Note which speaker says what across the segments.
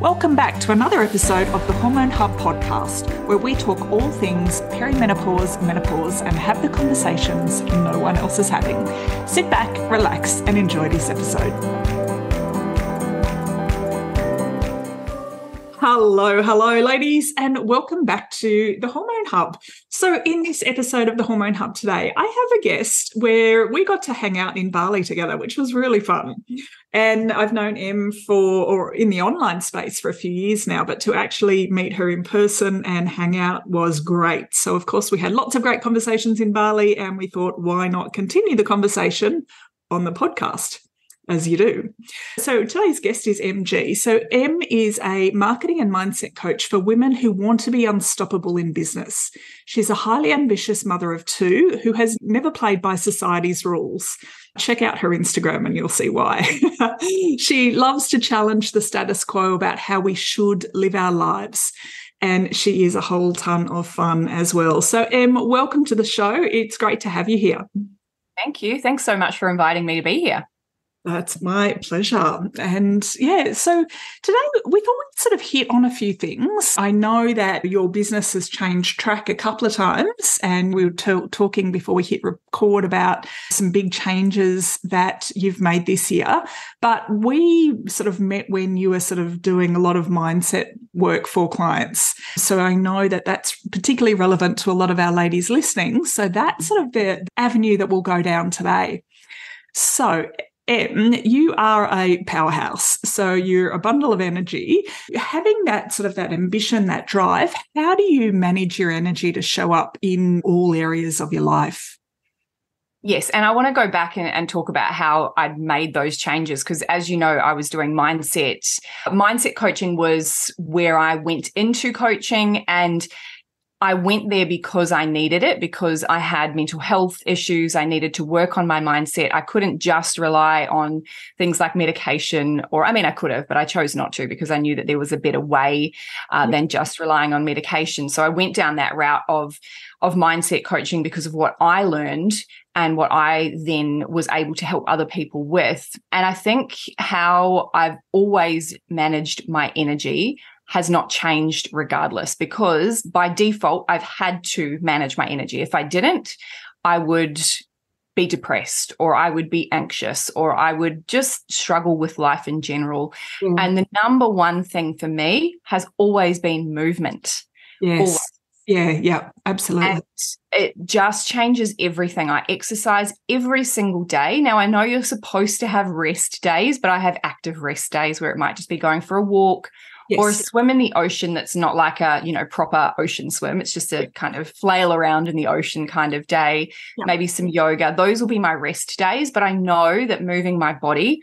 Speaker 1: Welcome back to another episode of the Hormone Hub podcast, where we talk all things perimenopause, menopause, and have the conversations no one else is having. Sit back, relax, and enjoy this episode. Hello, ladies, and welcome back to the Hormone Hub. So in this episode of the Hormone Hub today, I have a guest where we got to hang out in Bali together, which was really fun. And I've known Em in the online space for a few years now, but to actually meet her in person and hang out was great. So, of course, we had lots of great conversations in Bali, and we thought, why not continue the conversation on the podcast? As you do. So today's guest is MG. So Em is a marketing and mindset coach for women who want to be unstoppable in business. She's a highly ambitious mother of two who has never played by society's rules. Check out her Instagram and you'll see why. She loves to challenge the status quo about how we should live our lives. And she is a whole ton of fun as well. So Em, welcome to the show. It's great to have you here.
Speaker 2: Thank you. Thanks so much for inviting me to be here.
Speaker 1: That's my pleasure. And yeah, so today we thought we'd sort of hit on a few things. I know that your business has changed track a couple of times, and we were talking before we hit record about some big changes that you've made this year. But we sort of met when you were sort of doing a lot of mindset work for clients. So I know that that's particularly relevant to a lot of our ladies listening. So that's sort of the avenue that we'll go down today. So Em, you are a powerhouse, so you're a bundle of energy. Having that sort of that ambition, that drive, how do you manage your energy to show up in all areas of your life?
Speaker 2: Yes, and I want to go back and talk about how I'd made those changes because, as you know, I was doing mindset. Mindset coaching was where I went into coaching, and I went there because I needed it, because I had mental health issues. I needed to work on my mindset. I couldn't just rely on things like medication, I could have, but I chose not to because I knew that there was a better way than just relying on medication. So I went down that route of mindset coaching because of what I learned and what I then was able to help other people with. And I think how I've always managed my energy has not changed regardless, because by default, I've had to manage my energy. If I didn't, I would be depressed, or I would be anxious, or I would just struggle with life in general. Mm. And the number one thing for me has always been movement.
Speaker 1: Yes. Always. Yeah, absolutely.
Speaker 2: And it just changes everything. I exercise every single day. Now, I know you're supposed to have rest days, but I have active rest days where it might just be going for a walk. Yes. Or a swim in the ocean that's not like a, proper ocean swim. It's just a kind of flail around in the ocean kind of day, maybe some yoga. Those will be my rest days, but I know that moving my body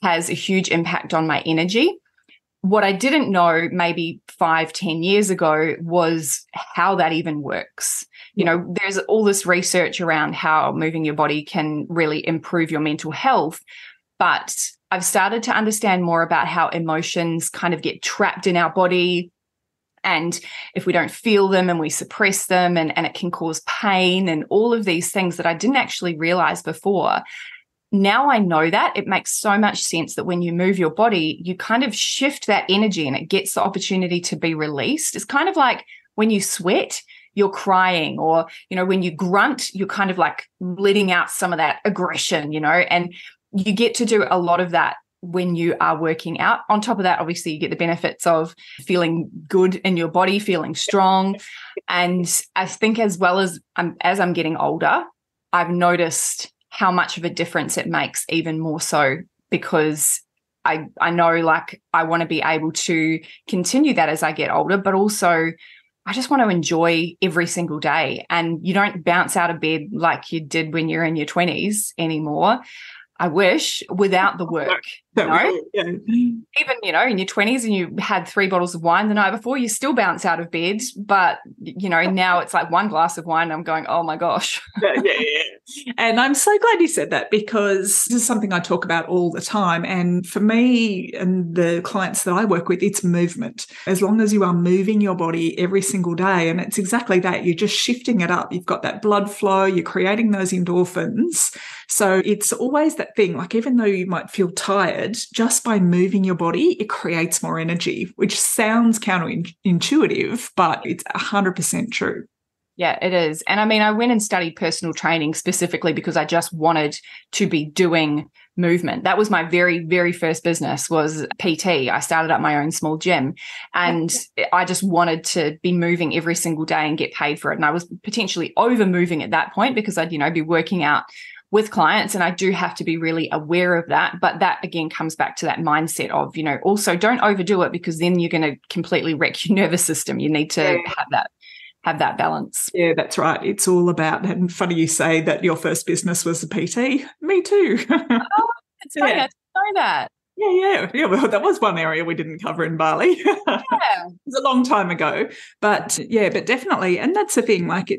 Speaker 2: has a huge impact on my energy. What I didn't know maybe 5-10 years ago was how that even works. There's all this research around how moving your body can really improve your mental health, but I've started to understand more about how emotions kind of get trapped in our body. And if we don't feel them and we suppress them, and it can cause pain and all of these things that I didn't actually realize before. Now I know that it makes so much sense that when you move your body, you kind of shift that energy and it gets the opportunity to be released. It's kind of like when you sweat, you're crying, or, when you grunt, you're kind of like letting out some of that aggression, and you get to do a lot of that when you are working out. On top of that, obviously, you get the benefits of feeling good in your body, feeling strong. And I think as I'm getting older, I've noticed how much of a difference it makes, even more so, because I know, like, I want to be able to continue that as I get older, but also I just want to enjoy every single day. And you don't bounce out of bed like you did when you're in your 20s anymore. I wish, without the work. Yeah. Even, in your 20s and you had 3 bottles of wine the night before, you still bounce out of bed. But, now it's like 1 glass of wine. I'm going, oh, my gosh.
Speaker 1: Yeah. And I'm so glad you said that, because this is something I talk about all the time. And for me and the clients that I work with, it's movement. As long as you are moving your body every single day, and it's exactly that, you're just shifting it up. You've got that blood flow, you're creating those endorphins. So it's always that thing, like, even though you might feel tired, said, just by moving your body, it creates more energy, which sounds counterintuitive, but it's 100% true.
Speaker 2: Yeah, it is. And I mean, I went and studied personal training specifically because I just wanted to be doing movement. That was my very, very first business, was PT. I started up my own small gym, and I just wanted to be moving every single day and get paid for it. And I was potentially over moving at that point because I'd, be working out with clients, and I do have to be really aware of that. But that again comes back to that mindset of, also don't overdo it, because then you're going to completely wreck your nervous system. You need to have that balance.
Speaker 1: Yeah, that's right. It's all about, and funny you say that your first business was a PT. Me too.
Speaker 2: Oh, it's funny. I didn't know that.
Speaker 1: Yeah. Well, that was one area we didn't cover in Bali.
Speaker 2: Yeah.
Speaker 1: It was a long time ago. But definitely. And that's the thing, like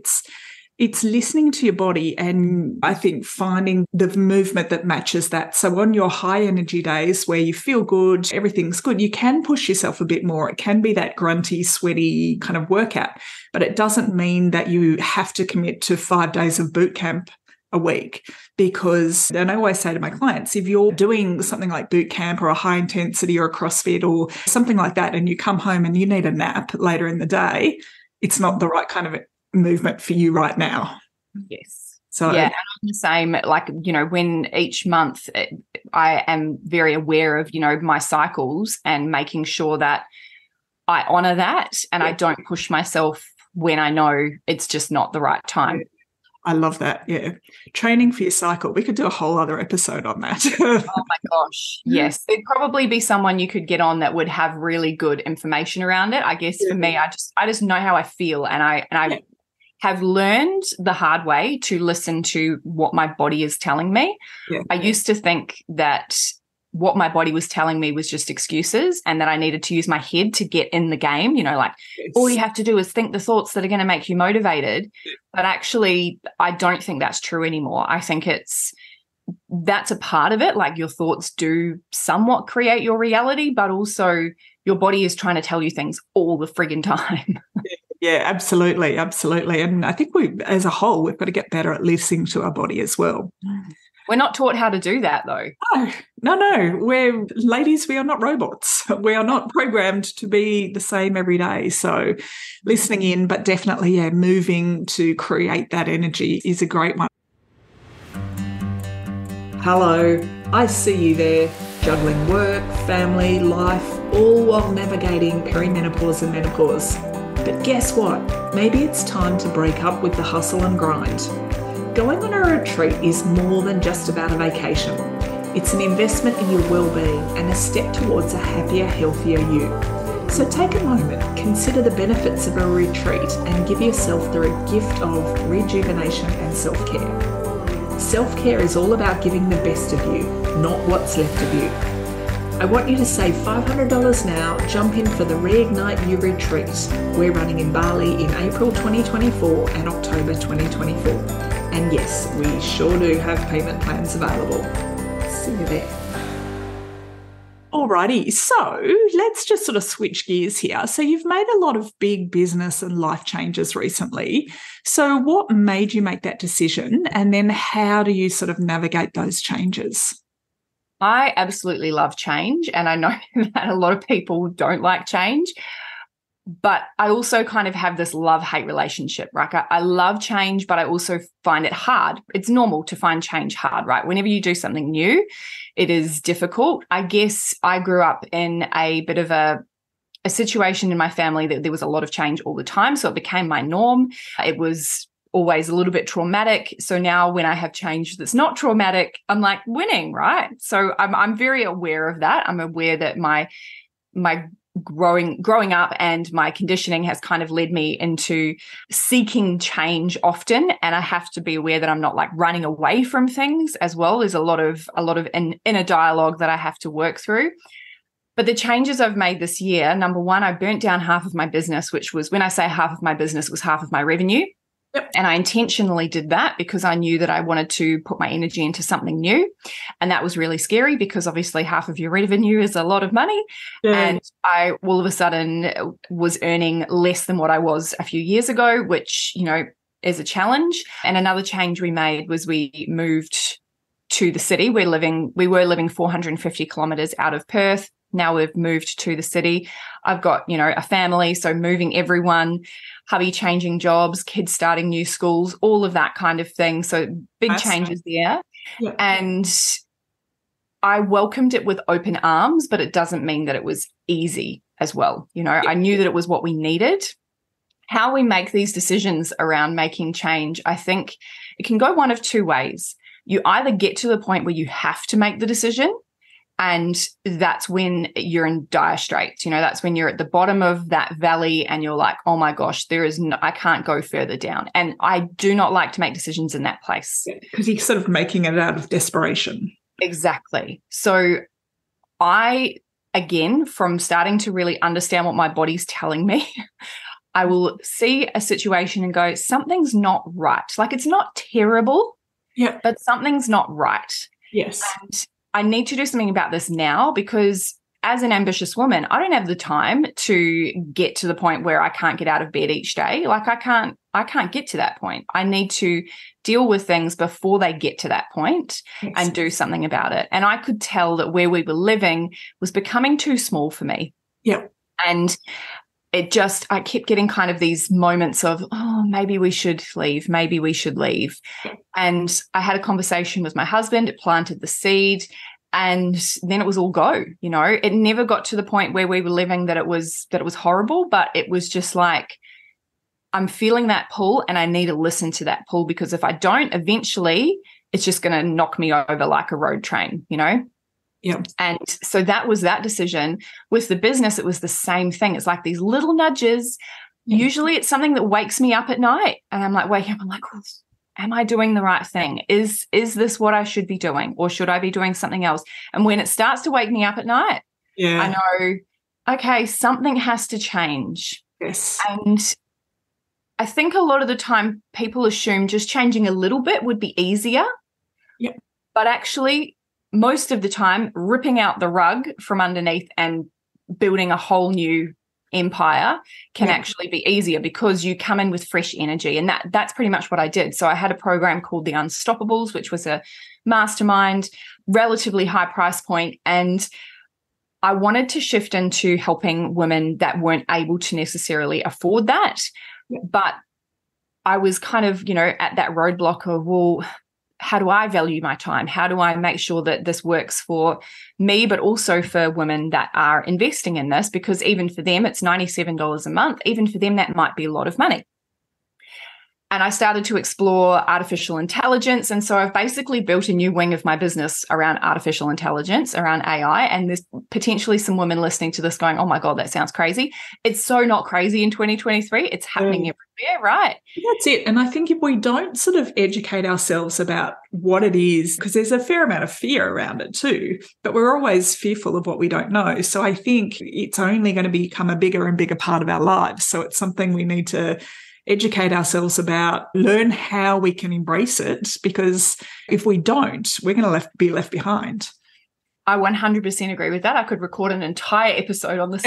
Speaker 1: it's listening to your body, and I think finding the movement that matches that. So on your high energy days where you feel good, everything's good, you can push yourself a bit more. It can be that grunty, sweaty kind of workout, but it doesn't mean that you have to commit to 5 days of boot camp a week. Because, and I always say to my clients, if you're doing something like boot camp or a high intensity or a CrossFit or something like that, and you come home and you need a nap later in the day, it's not the right kind of movement for you right now.
Speaker 2: Yes.
Speaker 1: So
Speaker 2: yeah, and I'm the same. Like, when each month I am very aware of, my cycles, and making sure that I honor that, and I don't push myself when I know it's just not the right time.
Speaker 1: I love that. Yeah. Training for your cycle. We could do a whole other episode on that.
Speaker 2: Oh my gosh. Yes. There'd probably be someone you could get on that would have really good information around it. I guess for me, I just know how I feel, and I have learned the hard way to listen to what my body is telling me. Yeah. I used to think that what my body was telling me was just excuses, and that I needed to use my head to get in the game, all you have to do is think the thoughts that are going to make you motivated. But actually, I don't think that's true anymore. I think that's a part of it. Like, your thoughts do somewhat create your reality, but also your body is trying to tell you things all the friggin' time.
Speaker 1: Yeah, absolutely. Absolutely. And I think as a whole, we've got to get better at listening to our body as well.
Speaker 2: We're not taught how to do that, though.
Speaker 1: No. We're ladies, we are not robots. We are not programmed to be the same every day. So listening in, but definitely, moving to create that energy is a great one. Hello, I see you there, juggling work, family, life, all while navigating perimenopause and menopause. But guess what? Maybe it's time to break up with the hustle and grind. Going on a retreat is more than just about a vacation. It's an investment in your well-being and a step towards a happier, healthier you. So take a moment, consider the benefits of a retreat, and give yourself the gift of rejuvenation and self-care. Self-care is all about giving the best of you, not what's left of you. I want you to save $500 now. Jump in for the Reignite You Retreat. We're running in Bali in April 2024 and October 2024. And yes, we sure do have payment plans available. See you there. Alrighty, so let's just sort of switch gears here. So you've made a lot of big business and life changes recently. So what made you make that decision? And then how do you sort of navigate those changes?
Speaker 2: I absolutely love change, and I know that a lot of people don't like change, but I also kind of have this love-hate relationship, right? I love change, but I also find it hard. It's normal to find change hard, right? Whenever you do something new, it is difficult. I guess I grew up in a bit of a situation in my family that there was a lot of change all the time, so it became my norm. It was always a little bit traumatic. So now when I have change that's not traumatic, I'm like winning, right? So I'm very aware of that. I'm aware that my growing up and my conditioning has kind of led me into seeking change often, and I have to be aware that I'm not like running away from things as well. There's a lot of inner dialogue that I have to work through. But the changes I've made this year, number one, I burnt down half of my business, which was, when I say half of my business, was half of my revenue. Yep. And I intentionally did that because I knew that I wanted to put my energy into something new. And that was really scary because obviously half of your revenue is a lot of money. Yeah. And I all of a sudden was earning less than what I was a few years ago, which, is a challenge. And another change we made was we moved to the city. We were living 450 kilometers out of Perth. Now we've moved to the city. I've got, a family, so moving everyone, hubby changing jobs, kids starting new schools, all of that kind of thing. So big changes there.
Speaker 1: Yeah.
Speaker 2: And I welcomed it with open arms, but it doesn't mean that it was easy as well. I knew that it was what we needed. How we make these decisions around making change, I think it can go one of two ways. You either get to the point where you have to make the decision, and that's when you're in dire straits. That's when you're at the bottom of that valley and you're like, oh my gosh, I can't go further down. And I do not like to make decisions in that place.
Speaker 1: Because you're sort of making it out of desperation.
Speaker 2: Exactly. So again, from starting to really understand what my body's telling me, I will see a situation and go, something's not right. Like, it's not terrible, but something's not right.
Speaker 1: Yes.
Speaker 2: And I need to do something about this now, because as an ambitious woman, I don't have the time to get to the point where I can't get out of bed each day. Like, I can't get to that point. I need to deal with things before they get to that point and do something about it. And I could tell that where we were living was becoming too small for me.
Speaker 1: Yeah.
Speaker 2: And I kept getting kind of these moments of, oh, maybe we should leave. Maybe we should leave. And I had a conversation with my husband. It planted the seed. And then it was all go. It never got to the point where we were living that it was horrible, but it was just like, I'm feeling that pull and I need to listen to that pull, because if I don't, eventually it's just going to knock me over like a road train,
Speaker 1: Yeah.
Speaker 2: And so that was that decision. With the business, it was the same thing. It's like these little nudges. Usually it's something that wakes me up at night and I'm like, waking up, I'm like, oh, am I doing the right thing? Is this what I should be doing, or should I be doing something else? And when it starts to wake me up at night, I know, okay, something has to change.
Speaker 1: Yes.
Speaker 2: And I think a lot of the time people assume just changing a little bit would be easier.
Speaker 1: Yeah.
Speaker 2: But actually, most of the time, ripping out the rug from underneath and building a whole new empire can actually be easier, because you come in with fresh energy. And that's pretty much what I did. So I had a program called The Unstoppables, which was a mastermind, relatively high price point. And I wanted to shift into helping women that weren't able to necessarily afford that. But I was kind of, at that roadblock of, well, how do I value my time? How do I make sure that this works for me, but also for women that are investing in this? Because even for them, it's $97 a month. Even for them, that might be a lot of money. And I started to explore artificial intelligence. And so I've basically built a new wing of my business around artificial intelligence, around AI. And there's potentially some women listening to this going, oh my God, that sounds crazy. It's so not crazy in 2023. It's happening everywhere, right?
Speaker 1: That's it. And I think if we don't sort of educate ourselves about what it is, because there's a fair amount of fear around it too, but we're always fearful of what we don't know. So I think it's only going to become a bigger and bigger part of our lives. So it's something we need to educate ourselves about, learn how we can embrace it, because if we don't, we're going to be left behind.
Speaker 2: I 100% agree with that. I could record an entire episode on this.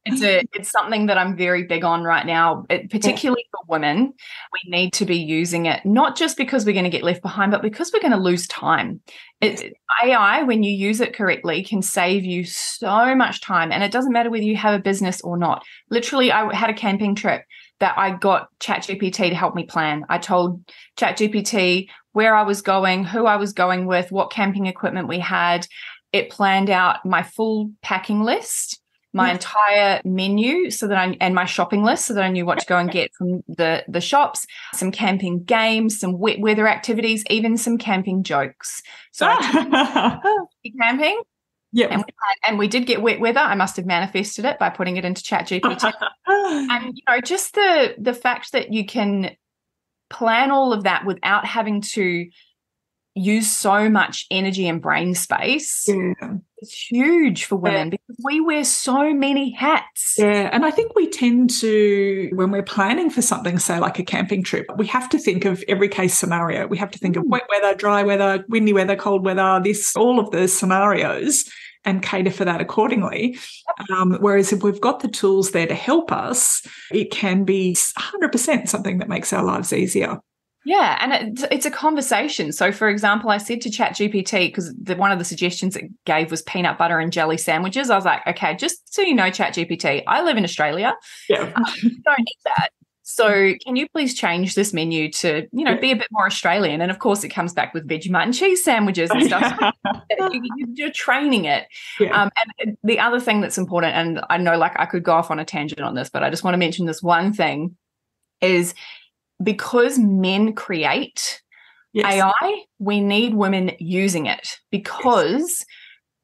Speaker 2: It's something that I'm very big on right now, particularly for women. We need to be using it, not just because we're going to get left behind, but because we're going to lose time. AI, when you use it correctly, can save you so much time. And it doesn't matter whether you have a business or not. Literally, I had a camping trip that I got ChatGPT to help me plan. I told ChatGPT where I was going, who I was going with, what camping equipment we had. It planned out my full packing list, my entire menu, and my shopping list, so that I knew what to go and get from the shops, some camping games, some wet weather activities, even some camping jokes. So camping.
Speaker 1: Yeah.
Speaker 2: And we did get wet weather. I must have manifested it by putting it into ChatGPT. And just the fact that you can plan all of that without having to use so much energy and brain space is huge for women, because we wear so many hats.
Speaker 1: Yeah, and I think we tend to, when we're planning for something, say like a camping trip, we have to think of every case scenario. We have to think of wet weather, dry weather, windy weather, cold weather, all of the scenarios, and cater for that accordingly. Whereas if we've got the tools there to help us, it can be 100% something that makes our lives easier.
Speaker 2: Yeah, and it's a conversation. So, for example, I said to ChatGPT, because one of the suggestions it gave was peanut butter and jelly sandwiches. I was like, okay, just so you know, ChatGPT, I live in Australia.
Speaker 1: Yeah.
Speaker 2: Don't eat that. So can you please change this menu to, be a bit more Australian? And of course, it comes back with Vegemite and cheese sandwiches and stuff. You're training it.
Speaker 1: Yeah.
Speaker 2: And the other thing that's important, and I know I could go off on a tangent on this, but I just want to mention this one thing, is because men create AI, we need women using it, because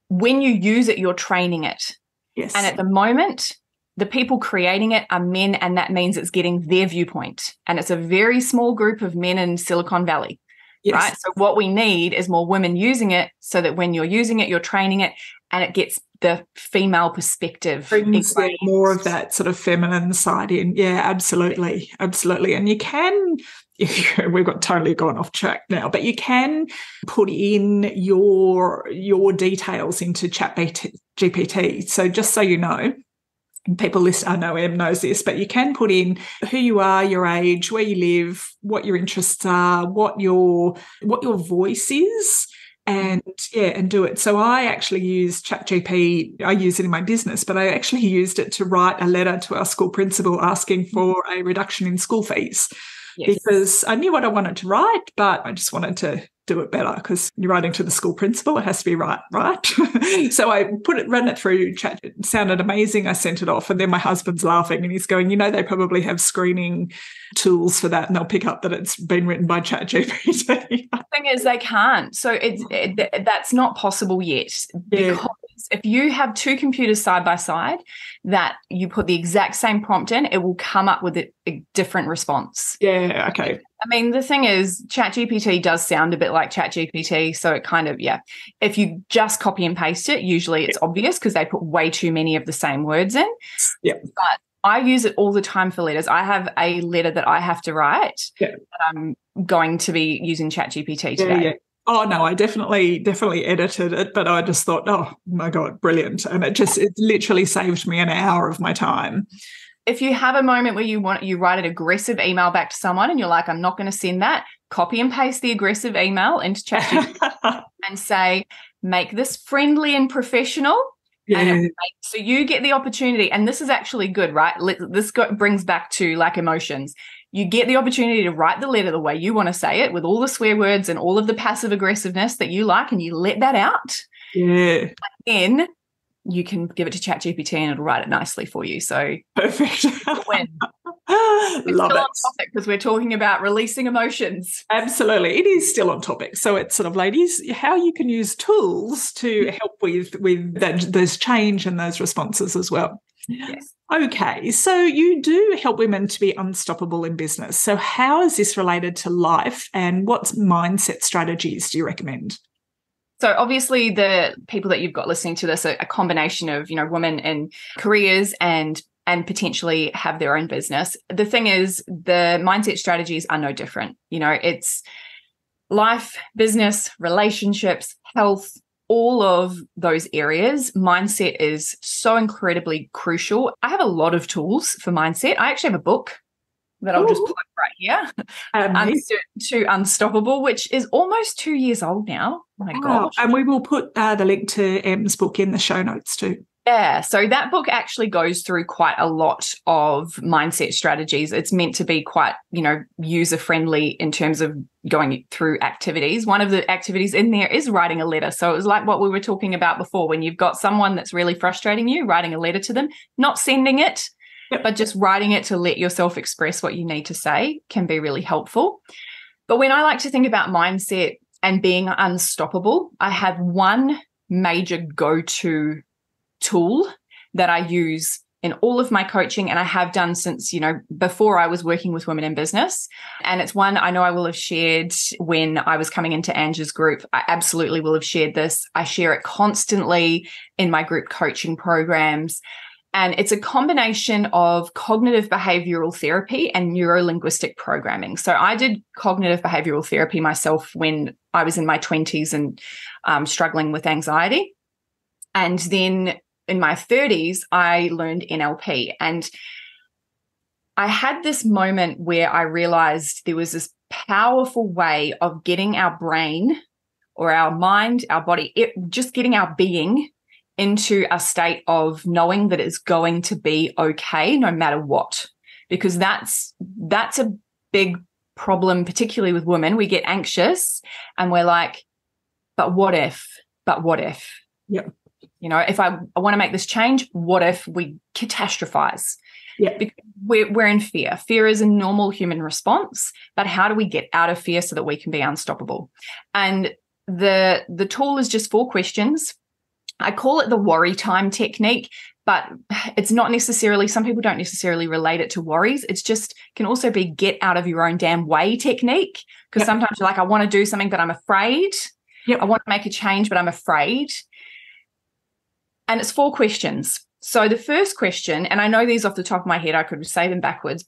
Speaker 2: when you use it, you're training it.
Speaker 1: Yes.
Speaker 2: And at the moment, the people creating it are men, and that means it's getting their viewpoint. And it's a very small group of men in Silicon Valley, right? So what we need is more women using it, so that when you're using it, you're training it, and it gets the female perspective.
Speaker 1: Brings more of that sort of feminine side in. Yeah, absolutely. Absolutely. And you can, we've got totally gone off track now, but you can put in your details into ChatGPT. So just so you know, people listen, I know Em knows this, but you can put in who you are, your age, where you live, what your interests are, what your voice is, and do it. So I actually use ChatGPT. I use it in my business, but I actually used it to write a letter to our school principal asking for a reduction in school fees. Yes. Because I knew what I wanted to write, but I just wanted to do it better, because you're writing to the school principal, it has to be right. So I ran it through chat. It sounded amazing. I sent it off, and then my husband's laughing and he's going, they probably have screening tools for that, and they'll pick up that it's been written by ChatGPT.
Speaker 2: The thing is, they can't. So that's not possible yet, because if you have two computers side by side that you put the exact same prompt in, it will come up with a different response.
Speaker 1: Yeah, okay.
Speaker 2: I mean, the thing is, ChatGPT does sound a bit like ChatGPT, so it kind of, if you just copy and paste it, usually it's obvious because they put way too many of the same words in.
Speaker 1: Yeah.
Speaker 2: But I use it all the time for letters. I have a letter that I have to write that I'm going to be using ChatGPT today.
Speaker 1: Yeah. Oh, no, I definitely edited it, but I just thought, oh, my God, brilliant. And it literally saved me an hour of my time.
Speaker 2: If you have a moment where you write an aggressive email back to someone and you're like, I'm not going to send that, copy and paste the aggressive email into ChatGPT and say, make this friendly and professional. Yeah. So you get the opportunity, and this is actually good, right? This brings back to emotions. You get the opportunity to write the letter the way you want to say it, with all the swear words and all of the passive aggressiveness that you like, and you let that out.
Speaker 1: Yeah.
Speaker 2: And then you can give it to ChatGPT and it'll write it nicely for you. So
Speaker 1: perfect.
Speaker 2: We're
Speaker 1: Love
Speaker 2: still
Speaker 1: it.
Speaker 2: on topic because we're talking about releasing emotions.
Speaker 1: Absolutely. It is still on topic. So it's sort of, ladies, how you can use tools to help with those change and those responses as well.
Speaker 2: Yes.
Speaker 1: Okay. So you do help women to be unstoppable in business. So how is this related to life, and what mindset strategies do you recommend?
Speaker 2: So obviously the people that you've got listening to this are a combination of, women in careers and potentially have their own business. The thing is, the mindset strategies are no different. It's life, business, relationships, health, all of those areas. Mindset is so incredibly crucial. I have a lot of tools for mindset. I actually have a book that I'll just plug right here. To Unstoppable, which is almost 2 years old now. Oh my gosh.
Speaker 1: And we will put the link to Em's book in the show notes too.
Speaker 2: Yeah, so that book actually goes through quite a lot of mindset strategies. It's meant to be quite, user-friendly in terms of going through activities. One of the activities in there is writing a letter. So it was like what we were talking about before, when you've got someone that's really frustrating you, writing a letter to them, not sending it, but just writing it to let yourself express what you need to say can be really helpful. But when I like to think about mindset and being unstoppable, I have one major go-to tool that I use in all of my coaching, and I have done since, before I was working with women in business. And it's one I know I will have shared when I was coming into Angie's group. I absolutely will have shared this. I share it constantly in my group coaching programs. And it's a combination of cognitive behavioral therapy and neuro-linguistic programming. So I did cognitive behavioral therapy myself when I was in my 20s and struggling with anxiety. And then in my 30s, I learned NLP. And I had this moment where I realized there was this powerful way of getting our brain or our mind, our body, just getting our being into a state of knowing that it's going to be okay no matter what. Because that's a big problem, particularly with women. We get anxious and we're like, but what if? But what if?
Speaker 1: Yeah.
Speaker 2: You know, if I want to make this change, what if we catastrophize?
Speaker 1: Yeah.
Speaker 2: Because we're in fear. Fear is a normal human response, but how do we get out of fear so that we can be unstoppable? And the tool is just 4 questions. I call it the worry time technique, but it's not necessarily, some people don't necessarily relate it to worries. It's just can also be get out of your own damn way technique. Because sometimes you're like, I want to do something, but I'm afraid. I want to make a change, but I'm afraid. And it's 4 questions. So the first question, and I know these off the top of my head, I could say them backwards.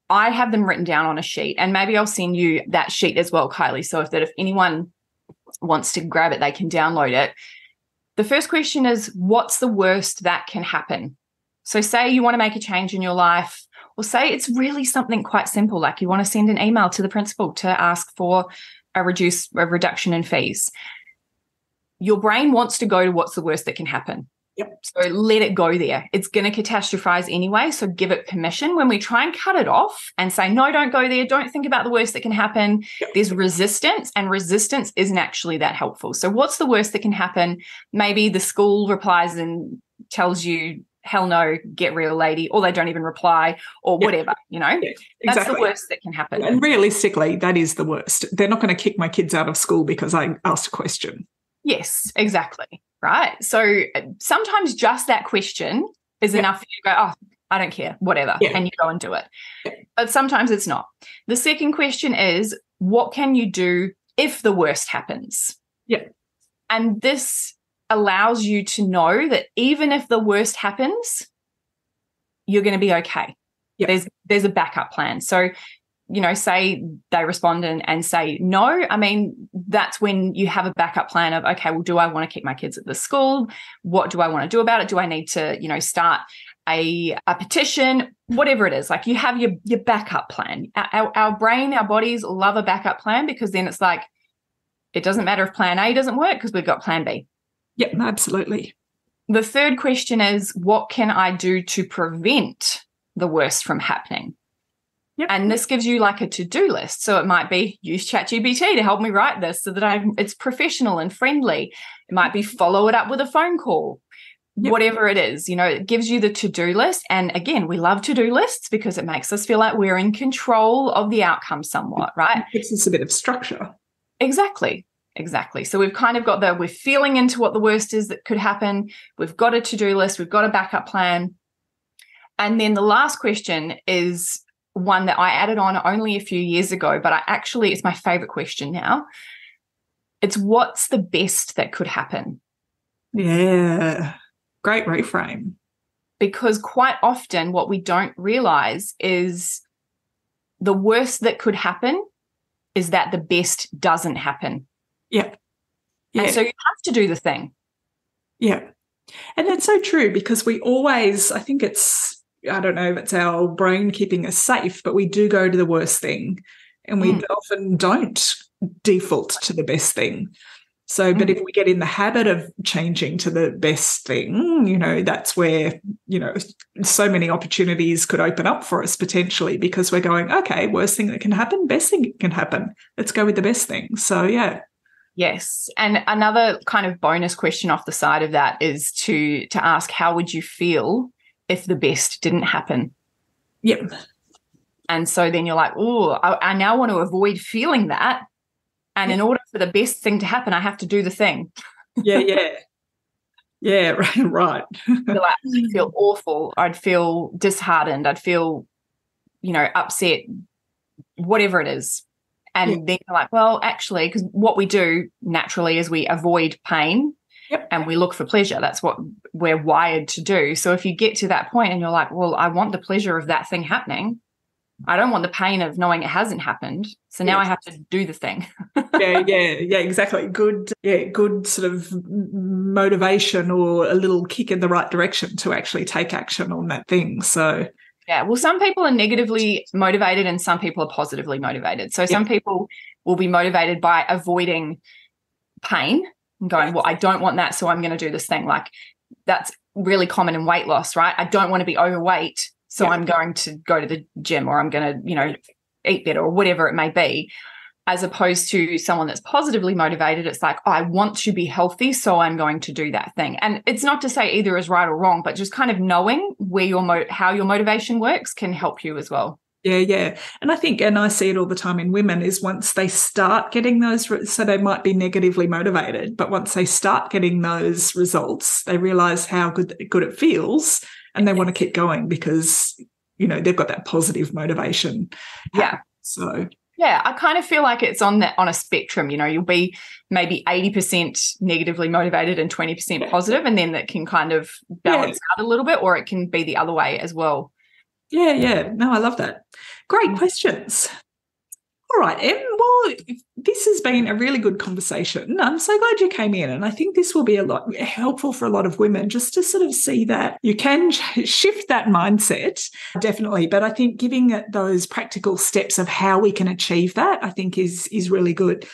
Speaker 2: I have them written down on a sheet, and maybe I'll send you that sheet as well, Kylie. So if anyone wants to grab it, they can download it. The first question is, what's the worst that can happen? So say you want to make a change in your life, or say it's really something quite simple, like you want to send an email to the principal to ask for a reduction in fees. Your brain wants to go to what's the worst that can happen.
Speaker 1: Yep.
Speaker 2: So let it go there. It's going to catastrophize anyway, so give it permission. When we try and cut it off and say, no, don't go there, don't think about the worst that can happen, there's resistance, and resistance isn't actually that helpful. So what's the worst that can happen? Maybe the school replies and tells you, hell no, get real, lady, or they don't even reply, or whatever, you know? Yeah, exactly. That's the worst that can happen.
Speaker 1: And realistically, that is the worst. They're not going to kick my kids out of school because I asked a question.
Speaker 2: Yes, exactly. Right. So sometimes just that question is enough for you to go, oh, I don't care, whatever, and you go and do it. But sometimes it's not. The second question is, what can you do if the worst happens?
Speaker 1: Yeah.
Speaker 2: And this allows you to know that even if the worst happens, you're going to be okay. Yeah. There's a backup plan. So, you know, say they respond and say no, I mean, that's when you have a backup plan of, okay, well, do I want to keep my kids at the school? What do I want to do about it? Do I need to, you know, start a petition? Whatever it is, like you have your backup plan. Our brain, our bodies love a backup plan, because then it's like, it doesn't matter if plan A doesn't work because we've got plan B.
Speaker 1: Yep, absolutely.
Speaker 2: The third question is, what can I do to prevent the worst from happening? Yep. And this gives you like a to-do list. So it might be use ChatGPT to help me write this so that it's professional and friendly. It might be follow it up with a phone call, whatever it is. You know, it gives you the to-do list. And again, we love to-do lists because it makes us feel like we're in control of the outcome somewhat, right?
Speaker 1: It gives us a bit of structure.
Speaker 2: Exactly. So we've kind of got we're feeling into what the worst is that could happen. We've got a to-do list. We've got a backup plan. And then the last question is one that I added on only a few years ago, but it's my favorite question now. It's, what's the best that could happen?
Speaker 1: Yeah. Great reframe.
Speaker 2: Because quite often what we don't realize is the worst that could happen is that the best doesn't happen.
Speaker 1: Yeah.
Speaker 2: And so you have to do the thing.
Speaker 1: Yeah. And that's so true, because we always, I think it's, I don't know if it's our brain keeping us safe, but we do go to the worst thing, and we often don't default to the best thing. So, but if we get in the habit of changing to the best thing, you know, that's where, you know, so many opportunities could open up for us potentially, because we're going, okay, worst thing that can happen, best thing that can happen. Let's go with the best thing. So, yeah.
Speaker 2: Yes. And another kind of bonus question off the side of that is to ask, how would you feel if the best didn't happen?
Speaker 1: Yep.
Speaker 2: And so then you're like, oh, I now want to avoid feeling that. And in order for the best thing to happen, I have to do the thing.
Speaker 1: Yeah, right.
Speaker 2: I'd feel awful. I'd feel disheartened. I'd feel, you know, upset, whatever it is. And then you're like, well, actually, because what we do naturally is we avoid pain and we look for pleasure. That's what we're wired to do. So if you get to that point and you're like, well, I want the pleasure of that thing happening, I don't want the pain of knowing it hasn't happened. So now I have to do the thing.
Speaker 1: yeah, exactly. Good sort of motivation or a little kick in the right direction to actually take action on that thing. So
Speaker 2: Yeah. Well, some people are negatively motivated and some people are positively motivated. So some people will be motivated by avoiding pain and going, well, I don't want that, so I'm going to do this thing. Like that's really common in weight loss, right? I don't want to be overweight, so I'm going to go to the gym, or I'm going to, eat better, or whatever it may be. As opposed to someone that's positively motivated, it's like, oh, I want to be healthy, so I'm going to do that thing. And it's not to say either is right or wrong, but just kind of knowing where how your motivation works can help you as well.
Speaker 1: Yeah. And I think, and I see it all the time in women, is once they start getting those, so they might be negatively motivated, but once they start getting those results, they realize how good it feels, and they want to keep going because, they've got that positive motivation.
Speaker 2: Yeah.
Speaker 1: So...
Speaker 2: yeah, I kind of feel like it's on a spectrum. You'll be maybe 80% negatively motivated and 20% positive, and then that can kind of balance out a little bit, or it can be the other way as well.
Speaker 1: Yeah. No, I love that. Great questions. All right, Em. Well, this has been a really good conversation. I'm so glad you came in, and I think this will be a lot helpful for a lot of women just to sort of see that you can shift that mindset, definitely. But I think giving it those practical steps of how we can achieve that, I think is really good.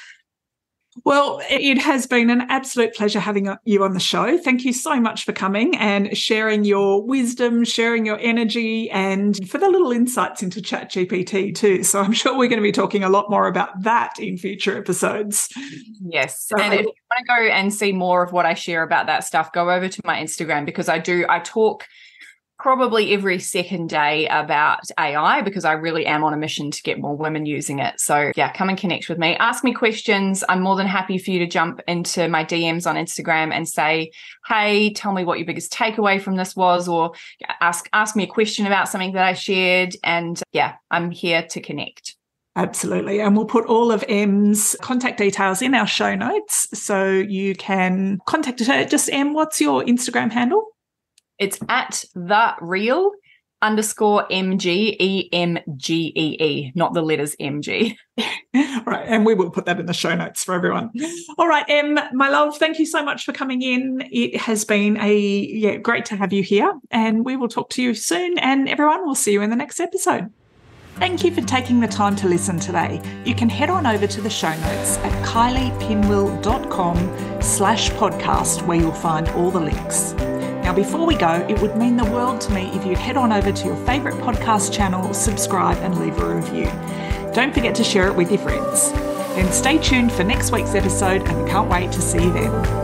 Speaker 1: Well, it has been an absolute pleasure having you on the show. Thank you so much for coming and sharing your wisdom, sharing your energy, and for the little insights into ChatGPT too. So I'm sure we're going to be talking a lot more about that in future episodes.
Speaker 2: Yes. And if you want to go and see more of what I share about that stuff, go over to my Instagram, because I talk probably every second day about AI, because I really am on a mission to get more women using it. So come and connect with me. Ask me questions. I'm more than happy for you to jump into my DMs on Instagram and say, hey, tell me what your biggest takeaway from this was, or ask me a question about something that I shared. And I'm here to connect.
Speaker 1: Absolutely. And we'll put all of Em's contact details in our show notes so you can contact her. Just Em, what's your Instagram handle?
Speaker 2: It's at @thereal_MG, EMGEE, not the letters MG.
Speaker 1: Right. And we will put that in the show notes for everyone. All right, Em, my love, thank you so much for coming in. It has been great to have you here, and we will talk to you soon. And everyone, we'll see you in the next episode. Thank you for taking the time to listen today. You can head on over to the show notes at kyliepinwill.com/podcast, where you'll find all the links. Now, before we go, it would mean the world to me if you'd head on over to your favourite podcast channel, subscribe and leave a review. Don't forget to share it with your friends. Then stay tuned for next week's episode, and can't wait to see you then.